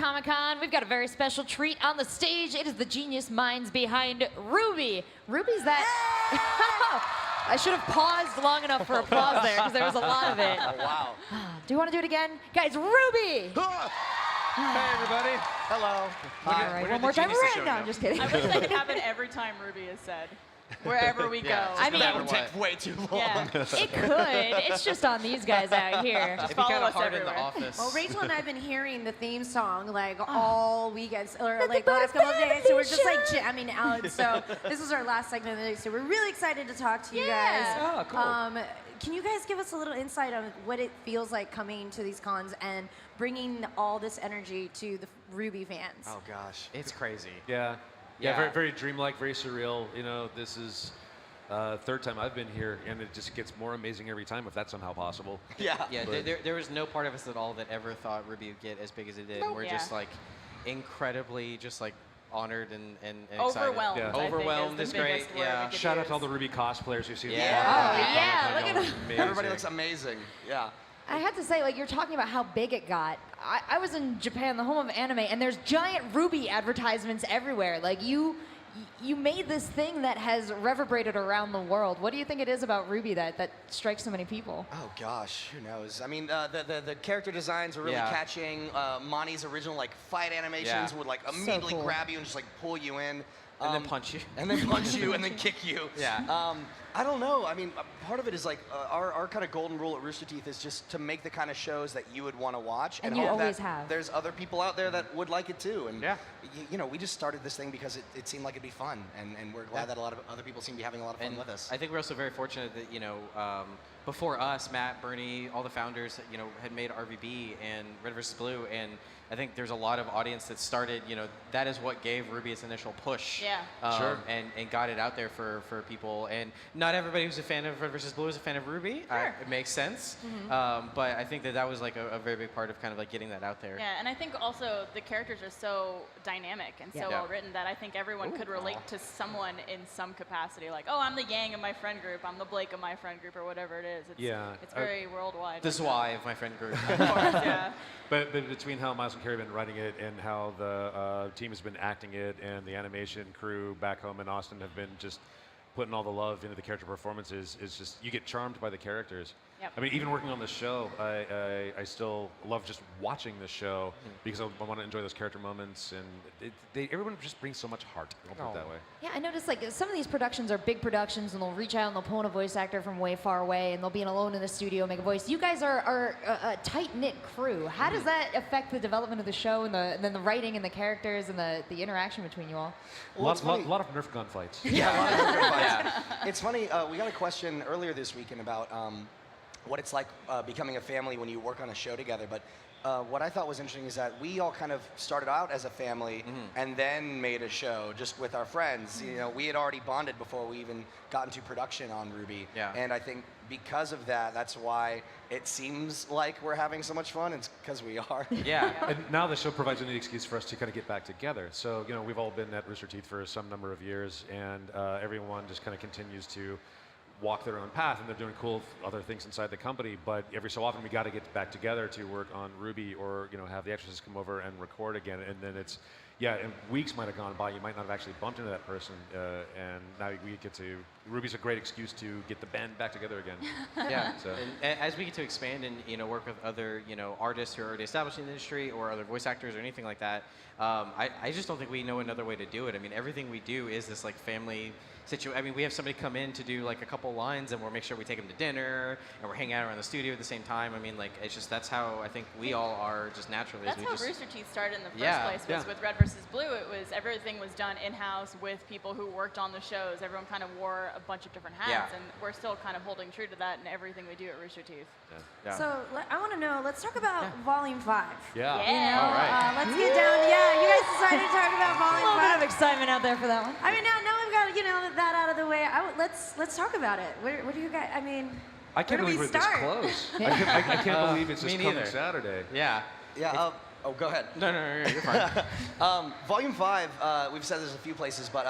Comic-Con. We've got a very special treat on the stage. It is the genius minds behind RWBY. RWBY's that... I should have paused long enough for applause there because there was a lot of it. Oh, wow. Do you want to do it again? Guys, RWBY! Hey, everybody. Hello. All right, one more time. No, I'm just kidding. I wish that could happen every time RWBY is said. Wherever we go. I mean, that would take way too long. Yeah. It could. It's just on these guys out here. Just It'd be follow kind of us hard in everywhere. the office. Well, Rachel and I have been hearing the theme song like all weekend, or like the last couple of days, so we're just like jamming out. So this is our last segment of the day, so we're really excited to talk to you guys. Oh, cool. Can you guys give us a little insight on what it feels like coming to these cons and bringing all this energy to the RWBY fans? Oh, gosh. It's crazy. Yeah. Yeah. Very, very dreamlike, very surreal. You know, this is third time I've been here, and it just gets more amazing every time if that's somehow possible. Yeah. Yeah, But- there was no part of us at all that ever thought RWBY would get as big as it did. We're Yeah. just like incredibly just like honored and excited. Overwhelmed. Yeah. I think, Overwhelmed is is the great, biggest word yeah. we could Shout out to all use. the RWBY cosplayers you see. Yeah. Oh, yeah, look at them. Everybody looks amazing. Yeah. I have to say, like, you're talking about how big it got. I was in Japan, the home of anime, and there's giant RWBY advertisements everywhere. Like, you made this thing that has reverberated around the world. What do you think it is about RWBY that strikes so many people? Oh, gosh. Who knows? I mean, the character designs are really Yeah. catching. Monty's original, like, fight animations Yeah. would, like, immediately cool. grab you and just, like, pull you in. And then punch you. And then punch you and then kick you. Yeah. I don't know. I mean, part of it is like our kind of golden rule at Rooster Teeth is just to make the kind of shows that you would want to watch. And you hope always that have. There's other people out there that would like it too. And Yeah. you know, we just started this thing because it seemed like it'd be fun, and we're glad that a lot of other people seem to be having a lot of fun And with us. I think we're also very fortunate that, you know, before us, Matt, Bernie, all the founders, you know, had made RWBY and Red vs. Blue, and I think there's a lot of audience that started, you know, that is what gave RWBY its initial push. Yeah. Sure. And got it out there for people. And not everybody who's a fan of Red vs. Blue is a fan of RWBY. Sure. It makes sense. But I think that was like a very big part of kind of like getting that out there. Yeah, and I think also the characters are so dynamic and so Yeah. well written that I think everyone could relate to someone in some capacity. Like, oh, I'm the Yang of my friend group, I'm the Blake of my friend group, or whatever it is. It's, Yeah. it's very worldwide. The like that. Zwei of my friend group. Of course, yeah. But between how Miles and Carrie have been writing it and how the team has been acting it and the animation crew back home in Austin have been just putting all the love into the character performances, is just, you get charmed by the characters. Yep. I mean, even working on this show, I still love just watching the show because I want to enjoy those character moments, and everyone just brings so much heart. I'll put it that way. Yeah, I noticed like some of these productions are big productions, and they'll reach out and they'll pull in a voice actor from way far away, and they'll be alone in the studio, make a voice. You guys are a tight-knit crew. How does that affect the development of the show and then the writing and the characters and the interaction between you all? Well, it's funny. A lot of Nerf gun fights. Yeah, a lot of different fights. It's funny, we got a question earlier this weekend about what it's like becoming a family when you work on a show together. But what I thought was interesting is that we all kind of started out as a family and then made a show just with our friends. You know, we had already bonded before we even got into production on RWBY. Yeah. And I think because of that, that's why it seems like we're having so much fun. It's because we are. Yeah. And now the show provides a neat excuse for us to kind of get back together. So, you know, we've all been at Rooster Teeth for some number of years, and everyone just kind of continues to walk their own path, and they're doing cool other things inside the company. But every so often, we got to get back together to work on RWBY, or have the actresses come over and record again. And then it's, and weeks might have gone by. You might not have actually bumped into that person, and now we get to. RWBY's a great excuse to get the band back together again. Yeah. So. And as we get to expand and work with other artists who are already established in the industry, or other voice actors or anything like that, I just don't think we know another way to do it. I mean, everything we do is this like family situation. I mean, we have somebody come in to do like a couple lines, and we'll make sure we take them to dinner, and we're hanging out around the studio at the same time. I mean, like, it's just, that's how I think we all are just naturally. That's we how just, Rooster Teeth started in the first Yeah, place, was yeah. with Red vs. Blue. It was, everything was done in-house with people who worked on the shows. Everyone kind of wore a bunch of different hats, Yeah. and we're still kind of holding true to that in everything we do at Rooster Teeth. Yeah. So I want to know, let's talk about Vol.5. Yeah. You know, All right. let's get down. Yeah, you guys decided to talk about A little bit of Vol.5. excitement out there for that one. I mean, now we've got that out of the way. Let's talk about it. What do you guys? I mean, I can't where do believe we we're this start? close. I can't believe it's Me just coming neither. Saturday. Yeah. Yeah. Oh, go ahead. No, you're fine. Volume 5, we've said this a few places, but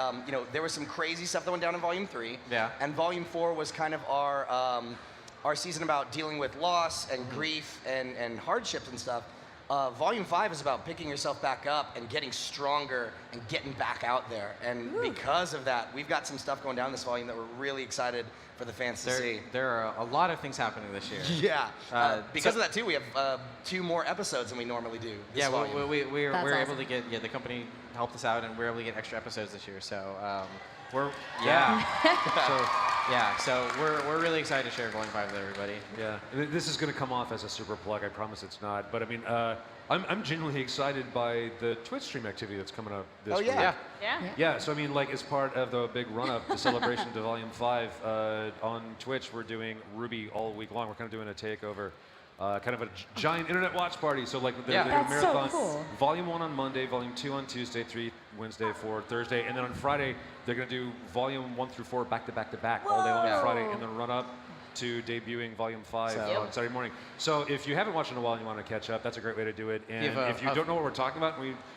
there was some crazy stuff that went down in Volume 3. Yeah. And Volume 4 was kind of our season about dealing with loss and grief and hardships and stuff. Volume 5 is about picking yourself back up and getting stronger and getting back out there. And because of that, we've got some stuff going down this volume that we're really excited for the fans to see. There are a lot of things happening this year. Yeah. Because of that, too, we have 2 more episodes than we normally do this volume. We're That's able awesome. to get, the company helped us out, and we're able to get extra episodes this year. So so we're really excited to share Volume 5 with everybody. Yeah, and this is going to come off as a super plug. I promise it's not. But I mean, I'm genuinely excited by the Twitch stream activity that's coming up this week. Yeah. Yeah, so I mean, like, as part of the big run-up, the celebration to Volume 5, on Twitch, we're doing RWBY all week long. We're kind of doing a takeover, kind of a giant internet watch party. So, like, they're doing a That's so marathon. cool. Volume 1 on Monday, Volume 2 on Tuesday, 3 Wednesday, 4 Thursday, and then on Friday, they're going to do Volume 1 through 4 back to back to back all day long on Friday, and then run up to debuting Volume 5 on Saturday morning. So if you haven't watched in a while and you want to catch up, that's a great way to do it. And if you don't know what we're talking about,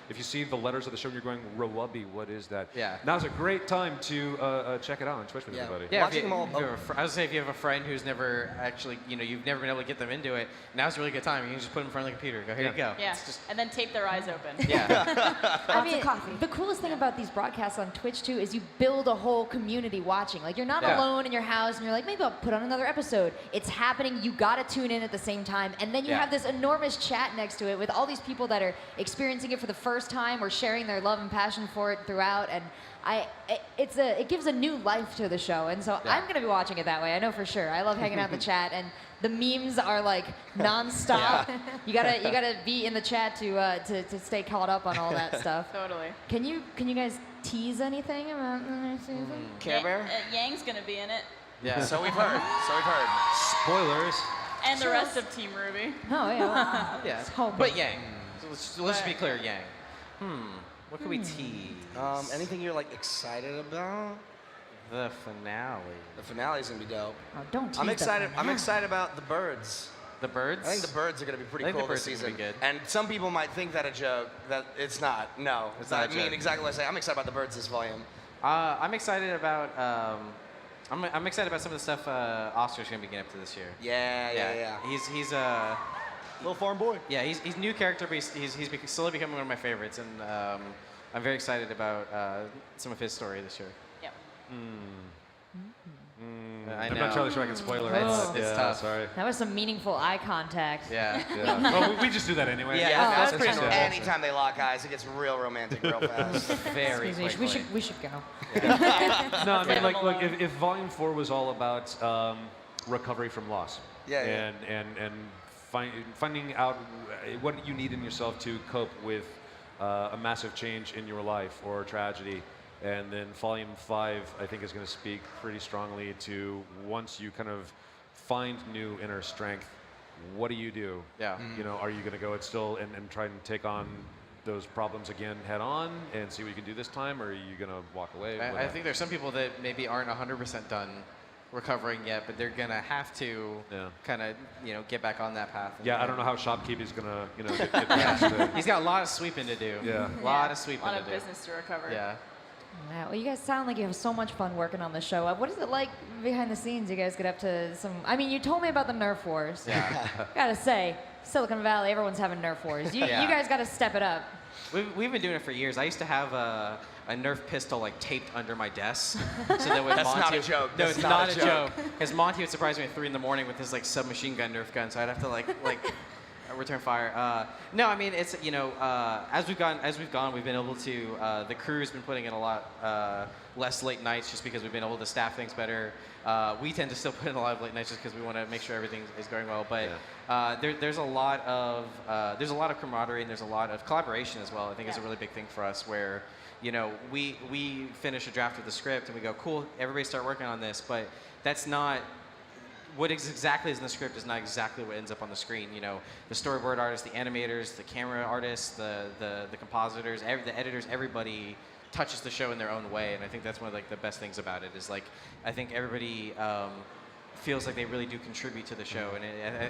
if you see the letters of the show and you're going, RWBY, what is that? Yeah. Now's a great time to check it out on Twitch with everybody. Yeah, Watching them all. I was saying, if you have a friend who's never actually, you've never been able to get them into it, now's a really good time. You can just put them in front of the computer. Go, here you go. Yeah, and then tape their eyes open. Yeah. I mean, the coolest thing about these broadcasts on Twitch too is you build a whole community watching. Like, you're not alone in your house and you're like, maybe I'll put on another episode. It's happening. You gotta tune in at the same time, and then you have this enormous chat next to it with all these people that are experiencing it for the first time or sharing their love and passion for it throughout. And it gives a new life to the show, and so I'm gonna be watching it that way. I know for sure. I love hanging out in the chat, and the memes are like nonstop. You gotta be in the chat to stay caught up on all that stuff. Totally. Can you guys tease anything about the next season? Care Bear? Yang's gonna be in it, Yeah. So we've heard. Spoilers. and the rest of Team RWBY. Oh yeah. Yeah. hope. But Yang. So let's just be clear, Yang. What could we tease? Anything you're like excited about? The finale. The finale's gonna be dope. Oh, don't tease I'm excited. the I'm excited about the birds. The birds? I think the birds are gonna be I pretty think the cool this birds are season. gonna be good. And some people might think that a joke. That it's not. No, It's not a I mean joke. exactly what I say. I'm excited about the birds this volume. I'm excited about. I'm excited about some of the stuff Oscar's gonna be getting up to this year. Yeah. He's Little farm boy. yeah, he's a new character, but he's slowly becoming one of my favorites, and I'm very excited about some of his story this year. Yep. I I'm know. not entirely sure I can spoiler it. Oh. It's Yeah, tough. sorry. That was some meaningful eye contact. Yeah. Yeah. Well, we just do that anyway. Yeah, Yeah, that's that's pretty pretty normal. Anytime they lock eyes, it gets real romantic real fast. Very Excuse me, quickly. we should go. No, I mean, Leave like, them look, alone. if Volume 4 was all about recovery from loss, Yeah. and finding out what you need in yourself to cope with a massive change in your life or tragedy, and then Volume 5, I think, is going to speak pretty strongly to once you kind of find new inner strength, what do you do? Yeah. You know, are you going to go it still and try and take on those problems again head on and see what you can do this time, or are you going to walk away? I think there's some people that maybe aren't 100% done recovering yet, but they're gonna have to kind of get back on that path. Yeah, I don't know how Shopkeep is gonna get past it. He's got a lot of sweeping to do. Yeah. A lot of sweeping A lot to of do. business to recover. Yeah. Wow, well, you guys sound like you have so much fun working on the show. What is it like behind the scenes? You guys get up to some. I mean, you told me about the Nerf wars. Yeah. Gotta say, Silicon Valley, everyone's having Nerf wars. You guys gotta step it up. We've been doing it for years. I used to have a Nerf pistol like taped under my desk, so that when That's Monty, not a joke. No, That's it's not not a a joke. joke. Because Monty would surprise me at 3 a.m. with his like submachine gun Nerf gun, so I'd have to like return fire. No, I mean it's as we've gone, we've been able to. The crew's been putting in a lot less late nights just because we've been able to staff things better. We tend to still put in a lot of late nights just because we want to make sure everything is going well. But there's a lot of camaraderie and there's a lot of collaboration as well. I think is a really big thing for us where we finish a draft of the script and we go, cool, everybody start working on this, but that's not. What exactly is in the script is not exactly what ends up on the screen. The storyboard artists, the animators, the camera artists, the compositors, the editors, everybody touches the show in their own way, and I think that's one of the best things about it is I think everybody feels like they really do contribute to the show,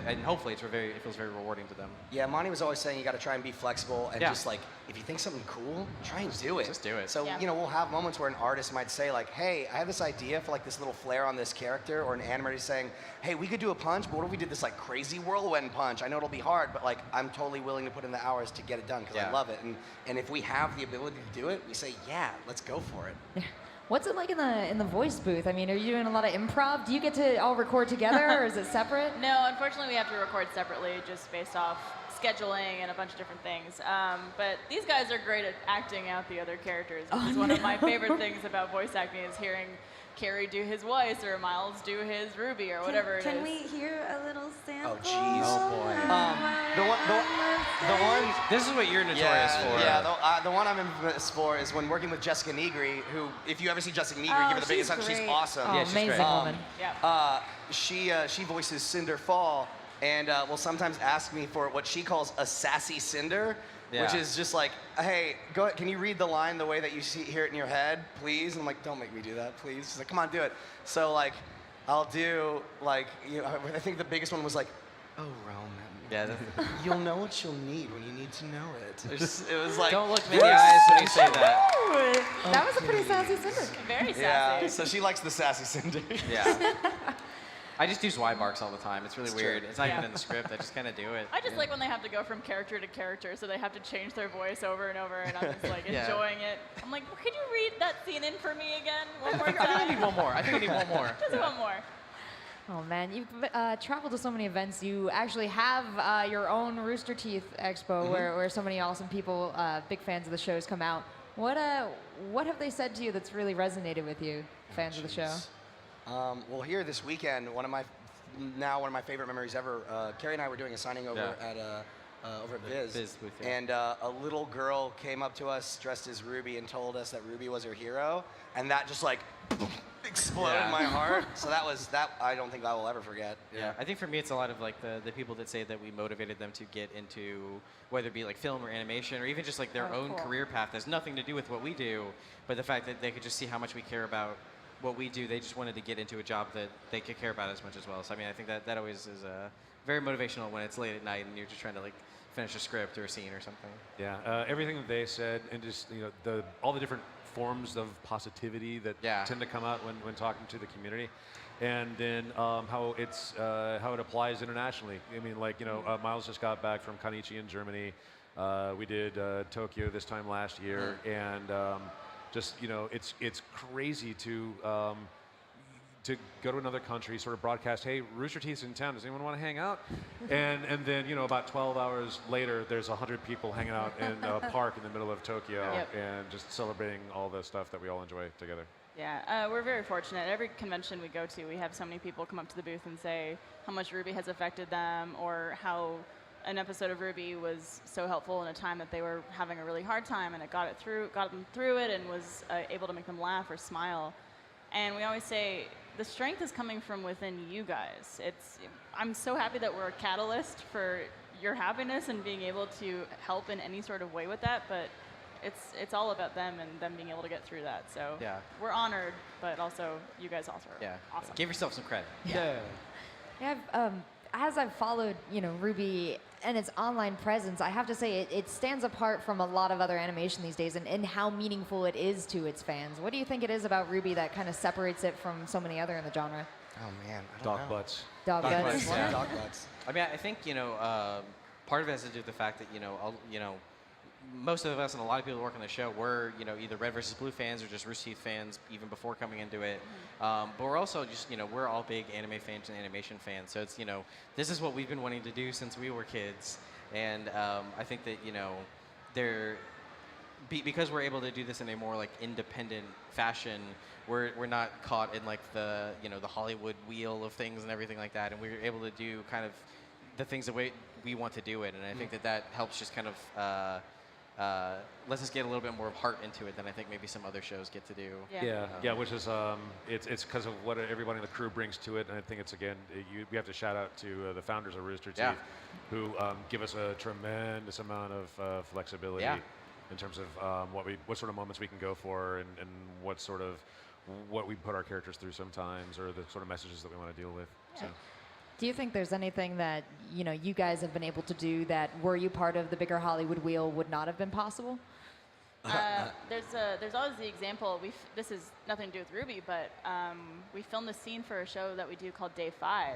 and hopefully it feels very rewarding to them. Yeah, Monty was always saying you got to try and be flexible and Yeah. just like if you think something cool, try and do it. Just do it. So Yeah. you know, we'll have moments where an artist might say like, "Hey, I have this idea for like this little flair on this character," or an animator saying, "Hey, we could do a punch, but what if we did this like crazy whirlwind punch? I know it'll be hard, but like I'm totally willing to put in the hours to get it done because I Yeah. love it." And if we have the ability to do it, we say, "Yeah, let's go for it." What's it like in the voice booth? I mean, are you doing a lot of improv? Do you get to all record together, or is it separate? No, unfortunately, we have to record separately just based off scheduling and a bunch of different things. But these guys are great at acting out the other characters, which is one of my favorite things about voice acting is hearing Carrie do his voice or Miles do his Ruby or whatever it is. Can we hear a little sample? Oh, jeez. Oh, boy. The one. This is what you're notorious for. Yeah, the one I'm infamous for is when working with Jessica Negri, who, if you ever see Jessica Negri, Oh, give her the biggest she's hug. She's great. awesome. Oh, Yeah, she's amazing great. woman. Yeah. She voices Cinder Fall, and will sometimes ask me for what she calls a sassy Cinder, which Yeah. is just like, "Hey, go ahead, can you read the line the way that you hear it in your head, please?" And I'm like, "Don't make me do that, please." She's like, "Come on, do it." So like, I'll do like, you know, I think the biggest one was like, "Oh, Roman, Yeah. you'll know what you'll need when you need to know it." It was like, Don't look me in the eyes when you say that. That was a pretty sassy cinder. Very sassy. yeah. So she likes the sassy Cinder. Yeah. I just do Y barks all the time. It's really It's weird. true. It's not Yeah. even in the script. I just kind of do it. I just like when they have to go from character to character, so they have to change their voice over and over, and I'm just like Yeah. enjoying it. I'm like, could you read that scene in for me again one more I think I need time? one more. I think I need one more. Just one more. Oh man, you've traveled to so many events. You actually have your own Rooster Teeth Expo where so many awesome people, big fans of the shows, come out. What have they said to you that's really resonated with you, fans of the show? Well, here this weekend, one of my favorite memories ever. Carrie and I were doing a signing over at Viz, Viz booth, yeah. and a little girl came up to us dressed as RWBY and told us that RWBY was her hero, and that just like exploded Yeah. my heart. So that I don't think I will ever forget. Yeah, I think for me it's a lot of like the people that say that we motivated them to get into whether it be like film or animation or even just like their own cool. career path. Has nothing to do with what we do, but the fact that they could just see how much we care about what we do. They just wanted to get into a job that they could care about as much as well. So I mean, I think that always is very motivational when it's late at night and you're just trying to like finish a script or a scene or something. Yeah, everything that they said, and just all the different forms of positivity that tend to come out when talking to the community, and then how it applies internationally. I mean, like Miles just got back from Kanichi in Germany. We did Tokyo this time last year, and it's crazy to go to another country, sort of broadcast, "Hey, Rooster Teeth's in town. Does anyone want to hang out?" and then about 12 hours later, there's 100 people hanging out in a park in the middle of Tokyo and just celebrating all the stuff that we all enjoy together. Yeah, we're very fortunate. Every convention we go to, we have so many people come up to the booth and say how much RWBY has affected them or how an episode of RWBY was so helpful in a time that they were having a really hard time and it got them through it and was able to make them laugh or smile. And we always say the strength is coming from within you guys. I'm so happy that we're a catalyst for your happiness and being able to help in any sort of way with that, but it's all about them and them being able to get through that. So we're honored, but also you guys also are awesome. Give yourself some credit. Yeah, as I've followed, RWBY and its online presence, I have to say it stands apart from a lot of other animation these days and how meaningful it is to its fans. What do you think it is about RWBY that kind of separates it from so many other in the genre? Oh man, I don't Dog know. butts. Dog butts. Yeah. Dog butts. I mean, I think part of it has to do with the fact that most of us and a lot of people who work on the show were either Red versus Blue fans or just Rooster Teeth fans even before coming into it. But we're also just we're all big anime fans and animation fans. So it's this is what we've been wanting to do since we were kids, and I think that because we're able to do this in a more like independent fashion, we're not caught in like the the Hollywood wheel of things and everything like that, and we're able to do kind of the things the way we want to do it, and I think that helps just kind of lets us get a little bit more of heart into it than I think maybe some other shows get to do. Yeah, which is it's because of what everybody in the crew brings to it, and I think it's we have to shout out to the founders of Rooster Teeth, who give us a tremendous amount of flexibility in terms of what sort of moments we can go for and what sort of what we put our characters through sometimes, or the sort of messages that we want to deal with. So. Do you think there's anything that you guys have been able to do that, were you part of the bigger Hollywood wheel, would not have been possible? There's always the example. This is nothing to do with RWBY, but we filmed a scene for a show that we do called Day 5,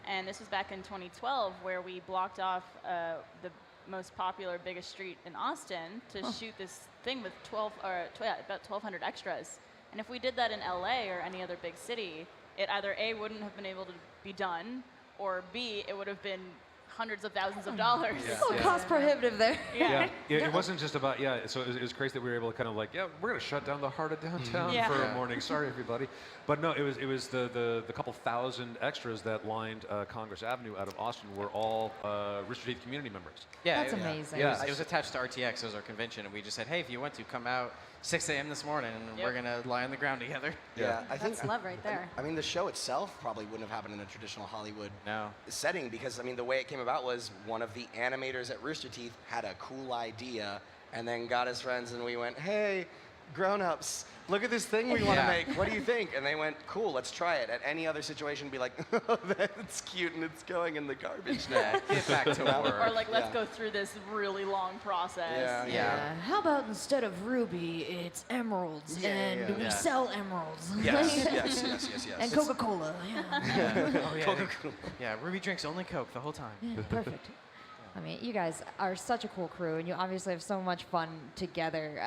and this was back in 2012, where we blocked off the most popular, biggest street in Austin to shoot this thing with about 1,200 extras. And if we did that in LA or any other big city, it either A, wouldn't have been able to be done, or B, it would have been hundreds of thousands of dollars. It's a little cost prohibitive there. It wasn't just about, so it was crazy that we were able to kind of like, we're going to shut down the heart of downtown for a morning. Sorry, everybody. But no, it was the couple thousand extras that lined Congress Avenue out of Austin were all Rooster Teeth community members. Yeah, That's amazing. It was attached to RTX as our convention, and we just said, hey, if you want to, come out 6 a.m. this morning, and we're going to lie on the ground together. Yeah, I think That's love right there. I mean, the show itself probably wouldn't have happened in a traditional Hollywood No. setting, because I mean, the way it came about was one of the animators at Rooster Teeth had a cool idea, and then got his friends, and we went, hey, grown-ups, look at this thing we want to make. What do you think? And they went, cool, let's try it. At any other situation, be like, oh, that's cute, and it's going in the garbage now. Get back to work. Or like, let's go through this really long process. Yeah. How about instead of ruby, it's emeralds, and we sell emeralds. Yes. And Coca-Cola. Coca-Cola. Yeah, RWBY drinks only Coke the whole time. Yeah, perfect. I mean, you guys are such a cool crew, and you obviously have so much fun together.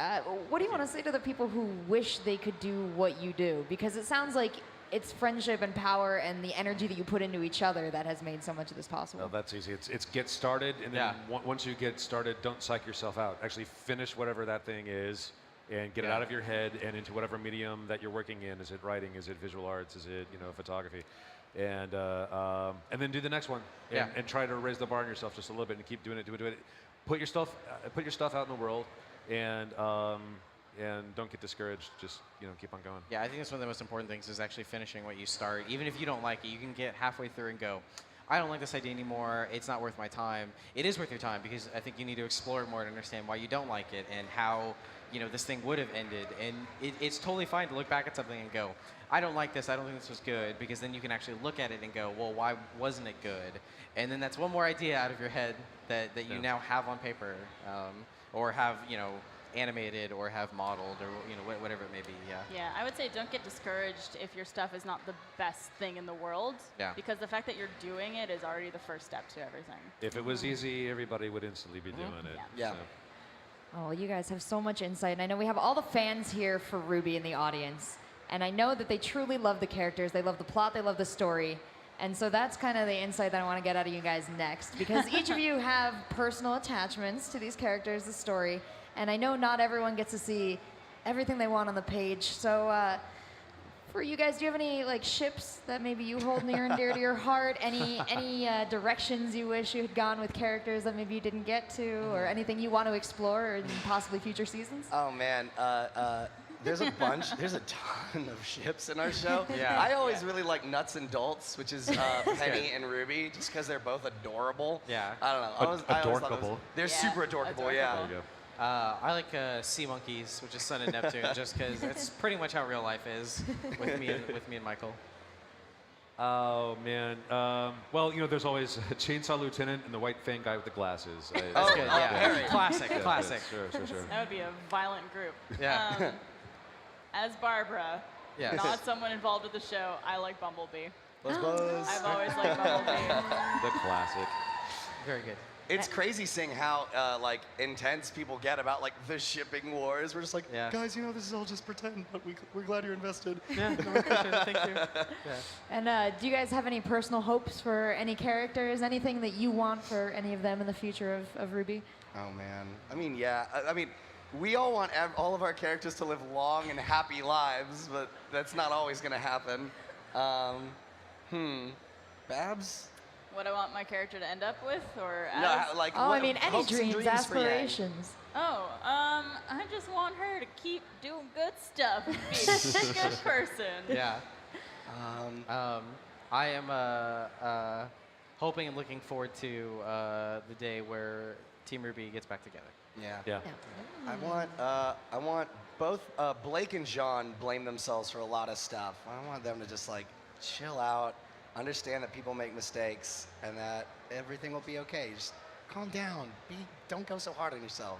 What do you want to say to the people who wish they could do what you do? Because it sounds like it's friendship and power and the energy that you put into each other that has made so much of this possible. Well, that's easy. It's get started, and then once you get started, don't psych yourself out. Actually finish whatever that thing is, and get it out of your head and into whatever medium that you're working in. Is it writing? Is it visual arts? Is it photography? And then do the next one, and try to raise the bar on yourself just a little bit, and keep doing it. Put your stuff out in the world, and don't get discouraged. Just keep on going. Yeah, I think that's one of the most important things is actually finishing what you start. Even if you don't like it, you can get halfway through and go, I don't like this idea anymore. It's not worth my time. It is worth your time, because I think you need to explore it more to understand why you don't like it and how this thing would have ended. And it's totally fine to look back at something and go, I don't like this. I don't think this was good, because then you can actually look at it and go, well, why wasn't it good? And then that's one more idea out of your head that you now have on paper, or have animated, or have modeled, or whatever it may be. Yeah, I would say don't get discouraged if your stuff is not the best thing in the world. Yeah. Because the fact that you're doing it is already the first step to everything. If it was easy, everybody would instantly be doing it. Yeah. So. Oh, you guys have so much insight, and I know we have all the fans here for RWBY in the audience, and I know that they truly love the characters, they love the plot, they love the story, and so that's kind of the insight that I want to get out of you guys next, because each of you have personal attachments to these characters, the story, and I know not everyone gets to see everything they want on the page, so for you guys, do you have any ships that maybe you hold near and dear to your heart? Any directions you wish you had gone with characters that maybe you didn't get to, or anything you want to explore in possibly future seasons? Oh man, there's a ton of ships in our show. Yeah. I always really like Nuts and Dolts, which is Penny and Ruby, just because they're both adorable. Yeah. I don't know. I always thought it was- They're Yeah, super adorable. Yeah. There you go. I like Sea Monkeys, which is Sun and Neptune, just because that's pretty much how real life is with me and Michael. Oh man. Well, there's always Chainsaw Lieutenant and the White Fang guy with the glasses. That's good. Yeah. Classic. Sure. That would be a violent group. Yeah. As Barbara, Yes. not someone involved with the show, I like Bumblebee. Buzz. I've always liked Bumblebee. The classic. Very good. It's crazy seeing how intense people get about the shipping wars. We're just like, guys, this is all just pretend, but we're glad you're invested. Yeah. Thank you. Yeah. And do you guys have any personal hopes for any characters? Anything that you want for any of them in the future of RWBY? Oh man. I mean, yeah. I mean, we all want all of our characters to live long and happy lives, but that's not always going to happen. Babs? What I want my character to end up with, or as? No, any hopes and dreams, for Yang? aspirations. I just want her to keep doing good stuff, and be a good person. Yeah. I am hoping and looking forward to the day where Team RWBY gets back together. Yeah. Yeah. I want both Blake and John blame themselves for a lot of stuff. I want them to just like chill out, understand that people make mistakes, and that everything will be okay. Just calm down. Don't go so hard on yourself.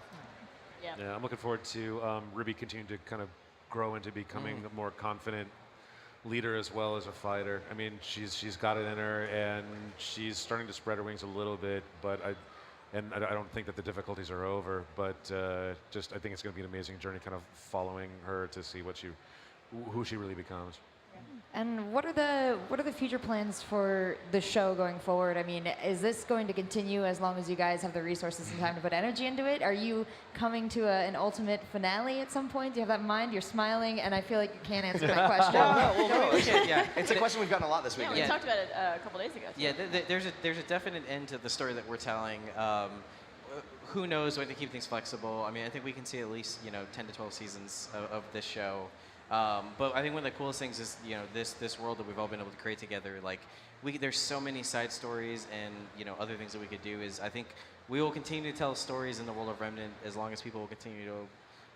Yeah. Yeah, I'm looking forward to Ruby continuing to kind of grow into becoming a more confident leader as well as a fighter. I mean, she's got it in her, and she's starting to spread her wings a little bit. But I don't think that the difficulties are over. But I think it's going to be an amazing journey, kind of following her to see who she really becomes. And what are the future plans for the show going forward? I mean, is this going to continue as long as you guys have the resources and time to put energy into it? Are you coming to an ultimate finale at some point? Do you have that in mind? You're smiling, and I feel like you can't answer my question. Yeah. It's a question we've gotten a lot this week. Yeah, we talked about it a couple days ago. Yeah, there's a definite end to the story that we're telling. Who knows when to keep things flexible? I mean, I think we can see at least 10 to 12 seasons of this show. But I think one of the coolest things is this world that we've all been able to create together. Like there's so many side stories and other things that we could do. Is I think we will continue to tell stories in the world of Remnant as long as people will continue to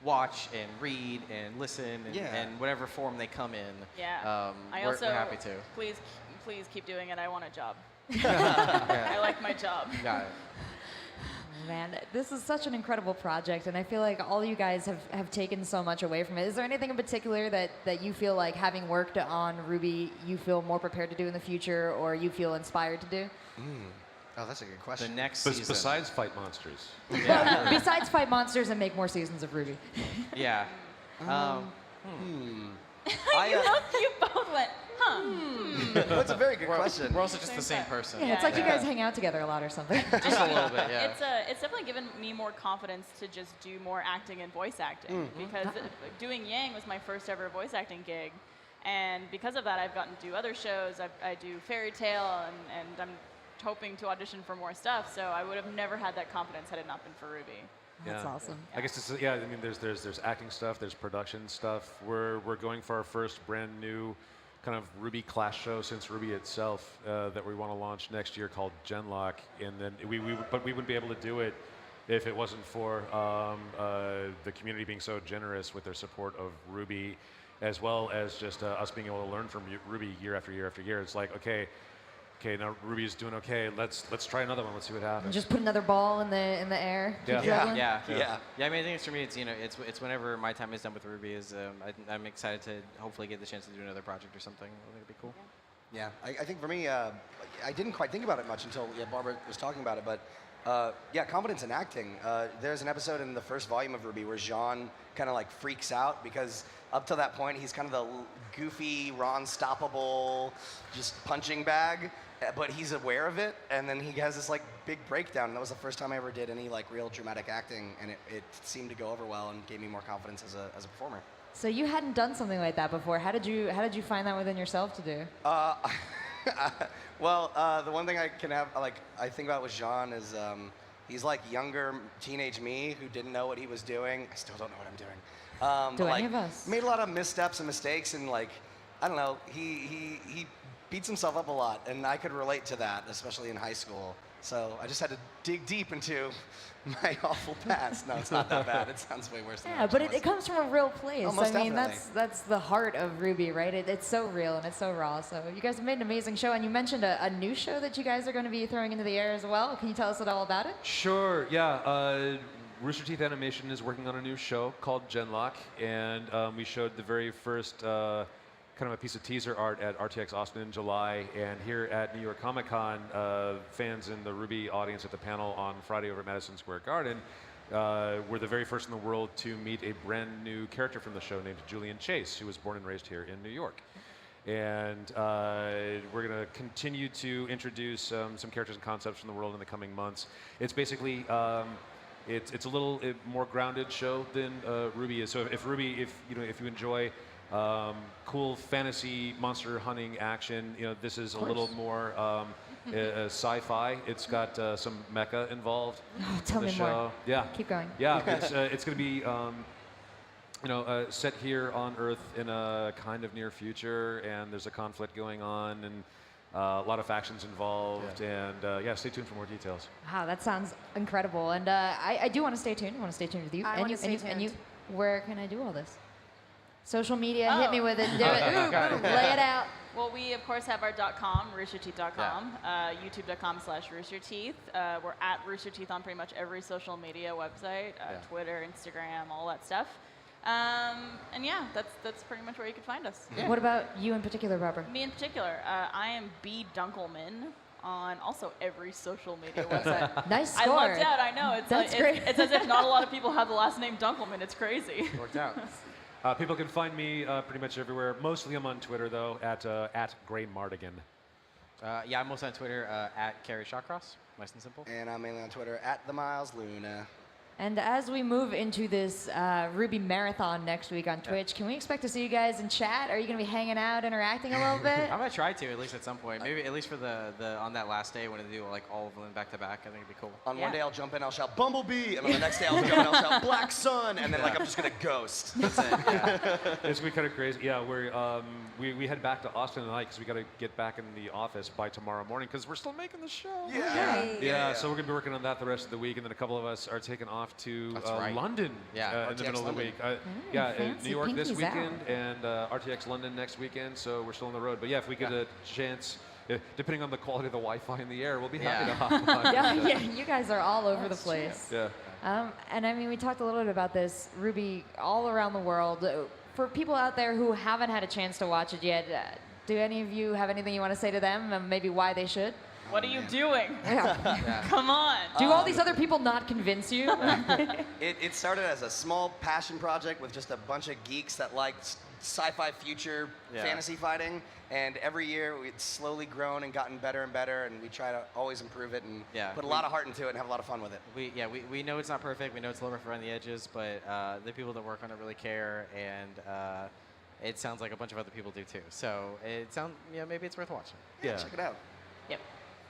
watch and read and listen and whatever form they come in. Yeah. We're happy to. Please keep doing it. I want a job. I like my job. Got it. Man, this is such an incredible project, and I feel like all you guys have taken so much away from it. Is there anything in particular that you feel like, having worked on RWBY, you feel more prepared to do in the future, or you feel inspired to do? Oh, that's a good question. The next season. Besides fight monsters. Yeah. Besides fight monsters and make more seasons of RWBY. Yeah. You both went, That's a very good question. We're also just the same person. Yeah, it's like you guys hang out together a lot or something. Just a little bit, yeah. It's definitely given me more confidence to just do more acting and voice acting because doing Yang was my first ever voice acting gig, and because of that, I've gotten to do other shows. I do Fairy Tale, and I'm hoping to audition for more stuff. So I would have never had that confidence had it not been for RWBY. That's awesome. I guess I mean, there's acting stuff, there's production stuff. We're going for our first brand new kind of RWBY class show since RWBY itself that we want to launch next year called Genlock, and then we wouldn't be able to do it if it wasn't for the community being so generous with their support of RWBY, as well as just us being able to learn from RWBY year after year after year. It's like, okay, now RWBY is doing okay. Let's try another one. Let's see what happens. And just put another ball in the air. Yeah. Yeah. I mean, I think for me, it's whenever my time is done with RWBY is I'm excited to hopefully get the chance to do another project or something. I think it'd be cool. Yeah, I think for me, I didn't quite think about it much until Barbara was talking about it, but confidence in acting. There's an episode in the first volume of RWBY where Jean kind of like freaks out because up to that point he's kind of the goofy, Ron-stoppable, just punching bag, but he's aware of it, and then he has this like big breakdown. And that was the first time I ever did any like real dramatic acting, and it seemed to go over well and gave me more confidence as a performer. So you hadn't done something like that before. How did you find that within yourself to do? Well, the one thing I think about with Jean is he's like younger teenage me who didn't know what he was doing. I still don't know what I'm doing. Do but, any of us? Made a lot of missteps and mistakes, and like, I don't know, he beats himself up a lot, and I could relate to that, especially in high school. So I just had to dig deep into my awful past. No, it's not that bad. It sounds way worse than that. Yeah, but it comes from a real place. Almost I mean, definitely. that's the heart of RWBY, right? It's so real and it's so raw. So you guys have made an amazing show, and you mentioned a new show that you guys are going to be throwing into the air as well. Can you tell us all about it? Sure, yeah. Rooster Teeth Animation is working on a new show called Genlock, and we showed the very first kind of a piece of teaser art at RTX Austin in July, and here at New York Comic Con, fans in the RWBY audience at the panel on Friday over at Madison Square Garden were the very first in the world to meet a brand new character from the show named Julian Chase, who was born and raised here in New York. And we're going to continue to introduce some characters and concepts from the world in the coming months. It's basically it's a little more grounded show than RWBY is. So if you enjoy cool fantasy monster hunting action, this is a little more sci-fi. It's got some mecha involved. Oh, tell in the me show. more. Yeah. Keep going. Yeah, it's going to be set here on Earth in a kind of near future, and there's a conflict going on, and A lot of factions involved, and yeah, stay tuned for more details. Wow, that sounds incredible. And I do want to stay tuned. I want to stay tuned with you. I and wanna you, stay and you, and you. tuned. Where can I do all this? Social media, hit Oh. me with it. Do it. Ooh, lay it out. Well, we of course have our .com, roosterteeth.com, youtube.com/roosterteeth. We're at roosterteeth on pretty much every social media website, Twitter, Instagram, all that stuff. And yeah, that's pretty much where you can find us. What about you in particular, Barbara? Me in particular, I am B. Dunkelman on also every social media website. Nice I score. lucked out, I know. It's That's like, great. It's as if not a lot of people have the last name Dunkelman. It's crazy. Worked out. People can find me pretty much everywhere. Mostly I'm on Twitter, though, at Gray Mardigan. Yeah, I'm mostly on Twitter at Carrie Shawcross. Nice and simple. And I'm mainly on Twitter at the Miles Luna. And as we move into this RWBY marathon next week on Twitch, can we expect to see you guys in chat? Are you going to be hanging out, interacting a little bit? I'm gonna try to at least at some point. Maybe at least for the on that last day when they do like all of them back to back. I think it'd be cool. On Yeah. one day I'll jump in, I'll shout Bumblebee, and on the next day I'll jump in, I'll shout Black Sun, and then like I'm just gonna ghost. That's it. Yeah. It's gonna be kind of crazy. Yeah, we head back to Austin tonight because we got to get back in the office by tomorrow morning because we're still making the show. Yeah. So we're gonna be working on that the rest of the week, and then a couple of us are taking off to That's right. London. Yeah, in the RTX middle of the London. week. Yeah, fancy New York this pinkies out. weekend and RTX London next weekend. So we're still on the road. But yeah, if we get a chance, depending on the quality of the Wi-Fi in the air, we'll be happy to hop on. Yeah, you guys are all over the place. Yeah. And I mean, we talked a little bit about this, RWBY, all around the world. For people out there who haven't had a chance to watch it yet, do any of you have anything you want to say to them, and maybe why they should? What are you doing? Yeah. Come on. Do all these other people not convince you? It started as a small passion project with just a bunch of geeks that liked sci-fi future fantasy fighting, and every year it's slowly grown and gotten better and better, and we try to always improve it and put a lot of heart into it and have a lot of fun with it. We know it's not perfect. We know it's a little rough around the edges, but the people that work on it really care, and it sounds like a bunch of other people do too. So maybe it's worth watching. Yeah, check it out. Yep.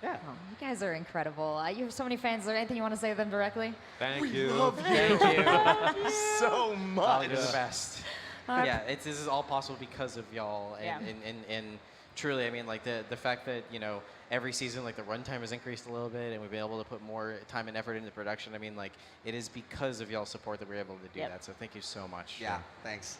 Yeah. Oh, you guys are incredible. You have so many fans. Is there anything you want to say to them directly? Thank you. Thank you. So much. You're the best. Yeah, this is all possible because of y'all, and truly, I mean, like the fact that every season like the runtime has increased a little bit, and we've been able to put more time and effort into production. I mean, like it is because of y'all's support that we're able to do that. So thank you so much. Yeah, thanks.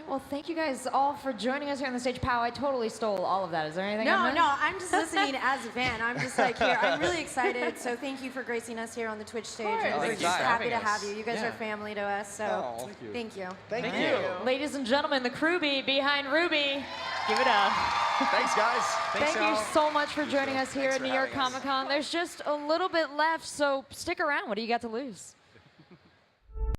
Well, thank you guys all for joining us here on the stage. Pow, I totally stole all of that. Is there anything I missed? No, I'm just listening as a fan. I'm just like here. I'm really excited. So thank you for gracing us here on the Twitch stage. course. And we're Thanks just for happy to having have us. you. You guys are family to us. So Thank you. thank you. Thank you. Ladies and gentlemen, the CRWBY behind RWBY. Give it up. Thanks, guys. Thank you so much for joining us here Thanks at for New York having us. Comic Con. There's just a little bit left, so stick around. What do you got to lose?